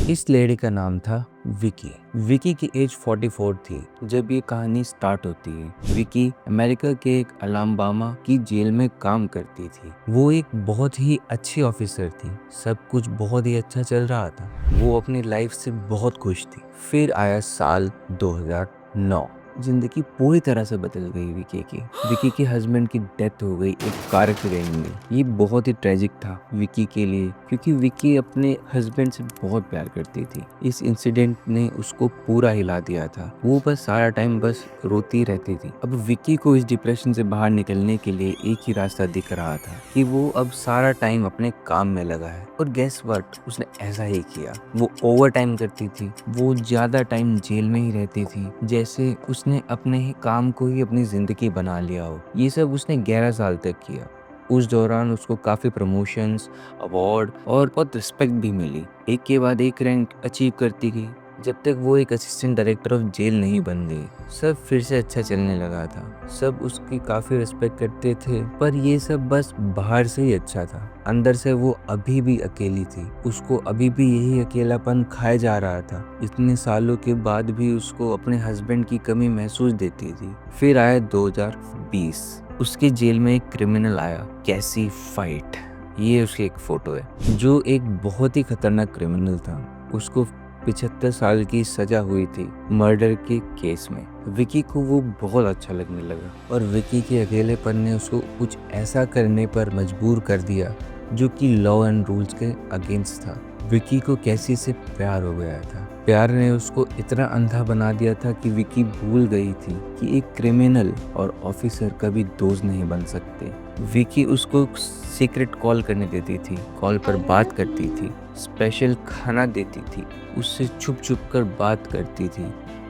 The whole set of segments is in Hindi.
इस लेडी का नाम था विकी। विकी की एज 44 थी जब ये कहानी स्टार्ट होती है। विकी अमेरिका के एक अलाबामा की जेल में काम करती थी। वो एक बहुत ही अच्छी ऑफिसर थी। सब कुछ बहुत ही अच्छा चल रहा था। वो अपनी लाइफ से बहुत खुश थी। फिर आया साल 2009। जिंदगी पूरी तरह से बदल गई विकी की। विकी के हस्बैंड की डेथ हो गई एक कार एक्सीडेंट में। ये बहुत ही ट्रेजिक था विकी के लिए, क्योंकि विकी अपने हस्बैंड से बहुत प्यार करती थी। इस इंसिडेंट ने उसको पूरा हिला दिया था। वो बस सारा टाइम बस रोती रहती थी। अब विकी को इस डिप्रेशन से बाहर निकलने के लिए एक ही रास्ता दिख रहा था कि वो अब सारा टाइम अपने काम में लगा है। और गेस व्हाट, उसने ऐसा ही किया। वो ओवर टाइम करती थी। वो ज्यादा टाइम जेल में ही रहती थी, जैसे उसने अपने ही काम को ही अपनी जिंदगी बना लिया हो। ये सब उसने 11 साल तक किया। उस दौरान उसको काफ़ी प्रमोशंस, अवार्ड और बहुत रिस्पेक्ट भी मिली। एक के बाद एक रैंक अचीव करती गई, जब तक वो एक असिस्टेंट डायरेक्टर ऑफ जेल नहीं बन गई। सब फिर से अच्छा चलने लगा था। सब उसकी काफ़ी रिस्पेक्ट करते थे, पर ये सब बस बाहर से ही अच्छा था। अंदर से वो अभी भी अकेली थी। उसको अभी भी यही अकेलापन खाया जा रहा था। इतने सालों के बाद भी उसको अपने हस्बैंड की कमी महसूस देती थी। फिर आया 2020। उसके जेल में एक क्रिमिनल आया, कैसी फाइट। ये उसकी एक फोटो है, जो एक बहुत ही खतरनाक क्रिमिनल था। उसको 75 साल की सजा हुई थी मर्डर के केस में। विकी को वो बहुत अच्छा लगने लगा और विकी के अकेलेपन ने उसको कुछ ऐसा करने पर मजबूर कर दिया जो कि लॉ एंड रूल्स के अगेंस्ट था। विकी को कैसी से प्यार हो गया था। प्यार ने उसको इतना अंधा बना दिया था कि विकी भूल गई थी कि एक क्रिमिनल और ऑफिसर कभी दोस्त नहीं बन सकते। विकी उसको सीक्रेट कॉल करने देती थी, कॉल पर बात करती थी, स्पेशल खाना देती थी, उससे छुप छुप कर बात करती थी।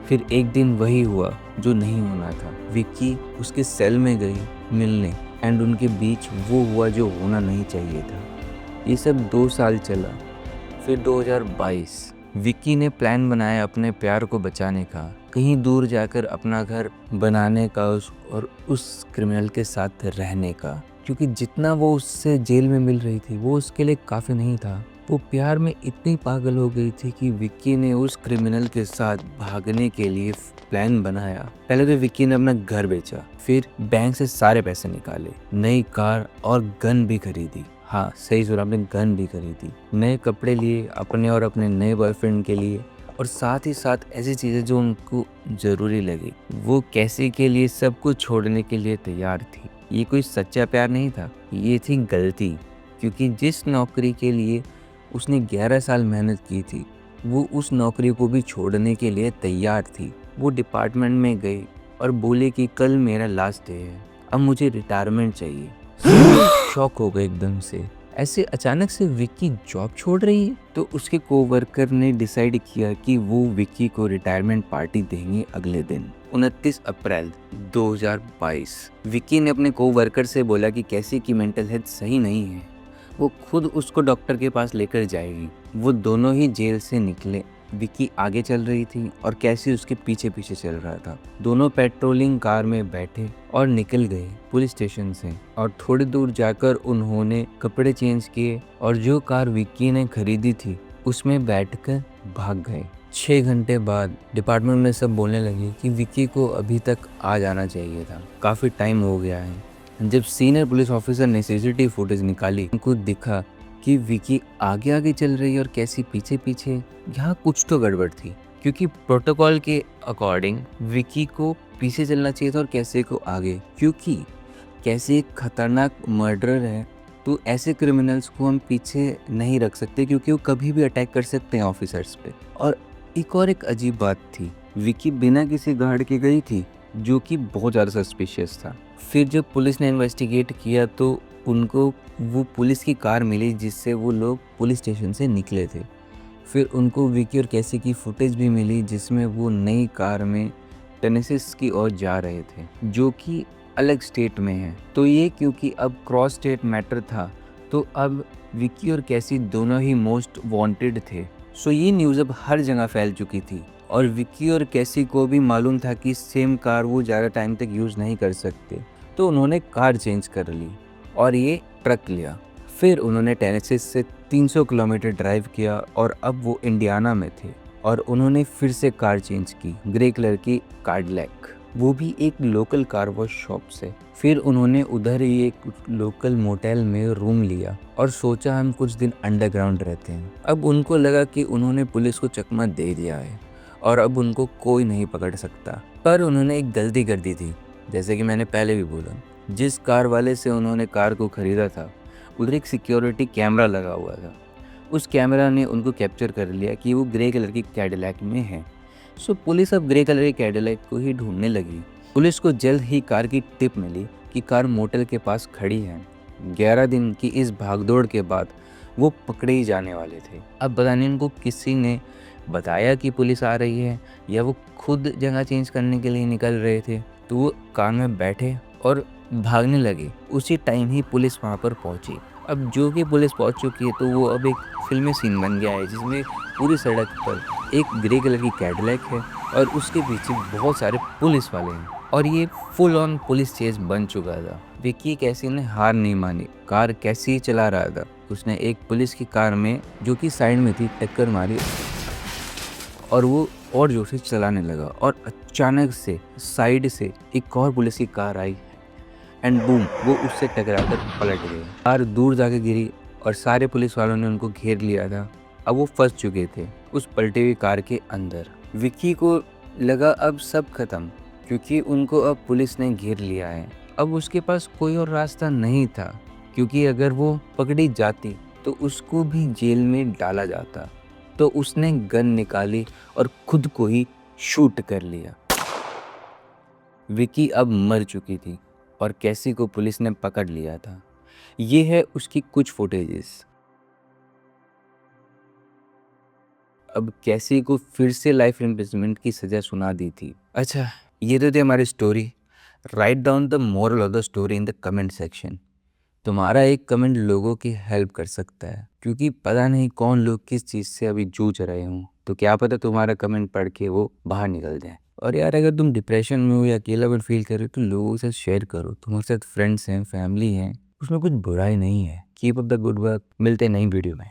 फिर एक दिन वही हुआ जो नहीं होना था। विकी उसके सेल में गई मिलने एंड उनके बीच वो हुआ जो होना नहीं चाहिए था। ये सब 2 साल चला। फिर 2022 विक्की ने प्लान बनाया अपने प्यार को बचाने का, कहीं दूर जाकर अपना घर बनाने का और उस क्रिमिनल के साथ रहने का, क्योंकि जितना वो उससे जेल में मिल रही थी वो उसके लिए काफ़ी नहीं था। वो प्यार में इतनी पागल हो गई थी कि विक्की ने उस क्रिमिनल के साथ भागने के लिए प्लान बनाया। पहले तो विक्की ने अपना घर बेचा, फिर बैंक से सारे पैसे निकाले, नई कार और गन भी खरीदी। हाँ, सही सुना आपने, गन भी खरीदी। नए कपड़े लिए अपने और अपने नए बॉयफ्रेंड के लिए, और साथ ही साथ ऐसी चीज़ें जो उनको ज़रूरी लगी। वो कैसी के लिए सब कुछ छोड़ने के लिए तैयार थी। ये कोई सच्चा प्यार नहीं था, ये थी गलती। क्योंकि जिस नौकरी के लिए उसने 11 साल मेहनत की थी, वो उस नौकरी को भी छोड़ने के लिए तैयार थी। वो डिपार्टमेंट में गई और बोले कि कल मेरा लास्ट डे है, अब मुझे रिटायरमेंट चाहिए। शॉक हो गए एकदम से। ऐसे अचानक से विक्की जॉब छोड़ रही है। तो उसके कोवर्कर ने डिसाइड किया कि वो विक्की को रिटायरमेंट पार्टी देंगे अगले दिन 29 अप्रैल 2022। विक्की ने अपने कोवर्कर से बोला कि कैसी की मेंटल हेल्थ सही नहीं है, वो खुद उसको डॉक्टर के पास लेकर जाएगी। वो दोनों ही जेल से निकले। विक्की आगे चल रही थी और कैसी उसके पीछे पीछे चल रहा था। दोनों पेट्रोलिंग कार में बैठे और निकल गए पुलिस स्टेशन से, और थोड़ी दूर जाकर उन्होंने कपड़े चेंज किए और जो कार विक्की ने खरीदी थी उसमें बैठकर भाग गए। 6 घंटे बाद डिपार्टमेंट में सब बोलने लगे कि विक्की को अभी तक आ जाना चाहिए था, काफ़ी टाइम हो गया है। जब सीनियर पुलिस ऑफिसर ने सीसीटीवी फुटेज निकाली, उनको दिखा कि विकी आगे आगे चल रही है और कैसी पीछे पीछे। यहाँ कुछ तो गड़बड़ थी, क्योंकि प्रोटोकॉल के अकॉर्डिंग विकी को पीछे चलना चाहिए था और कैसे को आगे, क्योंकि कैसे एक खतरनाक मर्डरर है। तो ऐसे क्रिमिनल्स को हम पीछे नहीं रख सकते, क्योंकि वो कभी भी अटैक कर सकते हैं ऑफिसर्स पे। और एक अजीब बात थी, विकी बिना किसी गार्ड के गई थी, जो कि बहुत ज़्यादा सस्पिशियस था। फिर जब पुलिस ने इन्वेस्टिगेट किया तो उनको वो पुलिस की कार मिली जिससे वो लोग पुलिस स्टेशन से निकले थे। फिर उनको विकी और कैसी की फुटेज भी मिली जिसमें वो नई कार में टेनेसिस की ओर जा रहे थे, जो कि अलग स्टेट में है। तो ये क्योंकि अब क्रॉस स्टेट मैटर था, तो अब विकी और कैसी दोनों ही मोस्ट वांटेड थे। सो ये न्यूज़ अब हर जगह फैल चुकी थी, और विकी और कैसी को भी मालूम था कि सेम कार वो ज़्यादा टाइम तक यूज़ नहीं कर सकते। तो उन्होंने कार चेंज कर ली और ये ट्रक लिया। फिर उन्होंने टेनेसिस से 300 किलोमीटर ड्राइव किया और अब वो इंडियाना में थे और उन्होंने फिर से कार चेंज की, ग्रे कलर की कैडिलैक, वो भी एक लोकल कार वॉश शॉप से। फिर उन्होंने उधर ही एक लोकल मोटेल में रूम लिया और सोचा हम कुछ दिन अंडरग्राउंड रहते हैं। अब उनको लगा कि उन्होंने पुलिस को चकमा दे दिया है और अब उनको कोई नहीं पकड़ सकता। पर उन्होंने एक गलती कर दी थी, जैसे कि मैंने पहले भी बोला। जिस कार वाले से उन्होंने कार को खरीदा था उधर एक सिक्योरिटी कैमरा लगा हुआ था। उस कैमरा ने उनको कैप्चर कर लिया कि वो ग्रे कलर की कैडिलैक में है। सो पुलिस अब ग्रे कलर की कैडिलैक को ही ढूंढने लगी। पुलिस को जल्द ही कार की टिप मिली कि कार मोटेल के पास खड़ी है। 11 दिन की इस भागदौड़ के बाद वो पकड़े ही जाने वाले थे। अब पता नहीं उनको किसी ने बताया कि पुलिस आ रही है या वो खुद जगह चेंज करने के लिए निकल रहे थे। तो वो कार में बैठे और भागने लगे। उसी टाइम ही पुलिस वहाँ पर पहुँची। अब जो कि पुलिस पहुँच चुकी है तो वो अब एक फिल्मी सीन बन गया है जिसमें पूरी सड़क पर एक ग्रे कलर की कैडिलैक है और उसके पीछे बहुत सारे पुलिस वाले हैं और ये फुल ऑन पुलिस चेज बन चुका था। विक्की कैसी ने हार नहीं मानी, कार कैसी ही चला रहा था। उसने एक पुलिस की कार में जो कि साइड में थी टक्कर मारी और वो और जोर से चलाने लगा और अचानक से साइड से एक और पुलिस की कार आई एंड बूम, वो उससे टकराकर पलट गए। कार दूर जाके गिरी और सारे पुलिस वालों ने उनको घेर लिया था। अब वो फंस चुके थे उस पलटी हुई कार के अंदर। विक्की को लगा अब सब खत्म, क्योंकि उनको अब पुलिस ने घेर लिया है। अब उसके पास कोई और रास्ता नहीं था, क्योंकि अगर वो पकड़ी जाती तो उसको भी जेल में डाला जाता। तो उसने गन निकाली और खुद को ही शूट कर लिया। विक्की अब मर चुकी थी और कैसी को पुलिस ने पकड़ लिया था। ये है उसकी कुछ फुटेजेस। अब कैसी को फिर से लाइफ इम्प्रिजनमेंट की सजा सुना दी थी। अच्छा, ये तो थी हमारी story. Write down the moral of the story in the comment section. तुम्हारा एक कमेंट लोगों की हेल्प कर सकता है, क्योंकि पता नहीं कौन लोग किस चीज़ से अभी जूझ रहे हों। तो क्या पता तुम्हारा कमेंट पढ़ के वो बाहर निकल जाए। और यार, अगर तुम डिप्रेशन में हो या अकेलापन फील कर रहे हो तो लोगों के साथ शेयर करो। तुम्हारे साथ फ्रेंड्स हैं, फैमिली हैं, उसमें कुछ बुराई नहीं है। Keep up the good work. मिलते हैं नई वीडियो में।